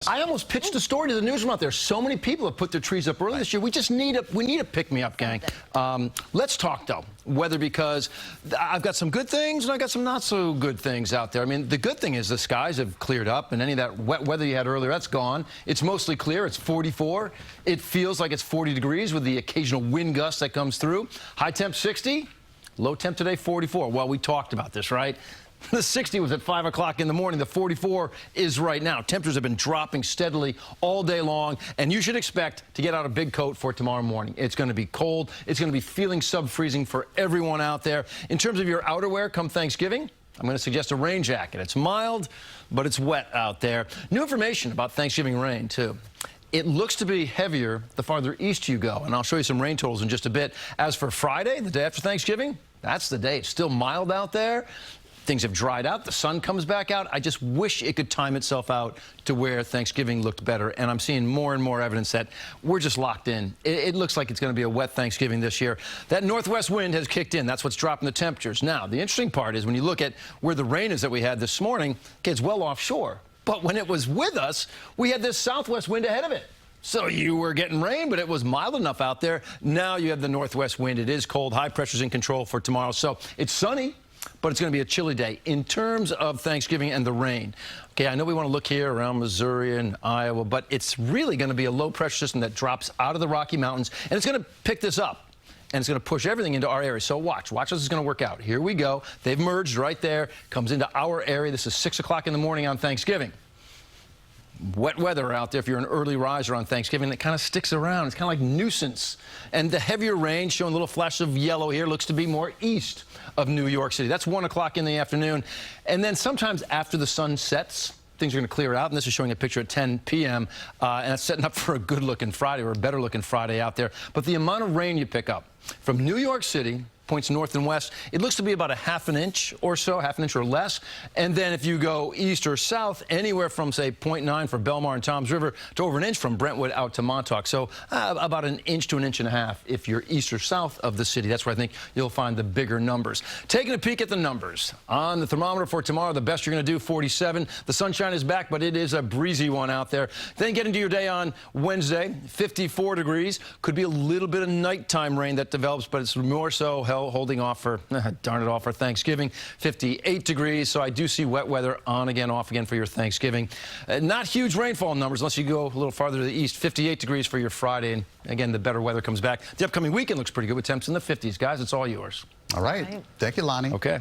I almost pitched the story to the newsroom out there. So many people have put their trees up early this year. We just need a pick-me-up, gang. Let's talk, though, weather, because I've got some good things and I've got some not-so-good things out there. I mean, the good thing is the skies have cleared up, and any of that wet weather you had earlier, that's gone. It's mostly clear. It's 44. It feels like it's 40 degrees with the occasional wind gust that comes through. High temp 60, low temp today 44. Well, we talked about this, right? The 60 was at 5 o'clock in the morning. The 44 is right now. Temperatures have been dropping steadily all day long, and you should expect to get out a big coat for tomorrow morning. It's going to be cold. It's going to be feeling sub-freezing for everyone out there. In terms of your outerwear come Thanksgiving, I'm going to suggest a rain jacket. It's mild, but it's wet out there. New information about Thanksgiving rain, too. It looks to be heavier the farther east you go, and I'll show you some rain totals in just a bit. As for Friday, the day after Thanksgiving, that's the day. It's still mild out there. Things have dried out. The sun comes back out. I just wish it could time itself out to where Thanksgiving looked better. And I'm seeing more and more evidence that we're just locked in. It looks like it's going to be a wet Thanksgiving this year. That northwest wind has kicked in. That's what's dropping the temperatures. Now, the interesting part is when you look at where the rain is that we had this morning, it's well offshore. But when it was with us, we had this southwest wind ahead of it. So you were getting rain, but it was mild enough out there. Now you have the northwest wind. It is cold. High pressure's in control for tomorrow. So it's sunny, but it's going to be a chilly day. In terms of Thanksgiving and the rain, okay, I know we want to look here around Missouri and Iowa, but it's really going to be a low-pressure system that drops out of the Rocky Mountains, and it's going to pick this up, and it's going to push everything into our area. So watch how this is going to work out. Here we go. They've merged right there, comes into our area. This is 6 o'clock in the morning on Thanksgiving. Wet weather out there if you're an early riser on Thanksgiving. That kind of sticks around. It's kind of like nuisance. And the heavier rain, showing a little flash of yellow here, looks to be more east of New York City. That's 1 o'clock in the afternoon. And then sometimes after the sun sets, things are going to clear out. And this is showing a picture at 10 p.m. And it's setting up for a good-looking Friday, or a better-looking Friday out there. But the amount of rain you pick up from New York City, points north and west, it looks to be about a half an inch or so, half an inch or less. And then if you go east or south, anywhere from, say, 0.9 for Belmar and Toms River to over an inch from Brentwood out to Montauk. So about an inch to an inch and a half if you're east or south of the city. That's where I think you'll find the bigger numbers. Taking a peek at the numbers. On the thermometer for tomorrow, the best you're going to do, 47. The sunshine is back, but it is a breezy one out there. Then get into your day on Wednesday, 54 degrees. Could be a little bit of nighttime rain that develops, but it's more so holding off for, darn it all, for Thanksgiving. 58 degrees, so I do see wet weather on again, off again for your Thanksgiving. Not huge rainfall numbers unless you go a little farther to the east. 58 degrees for your Friday, and again, the better weather comes back. The upcoming weekend looks pretty good with temps in the 50s. Guys, it's all yours. All right. Thank you, Lonnie. Okay.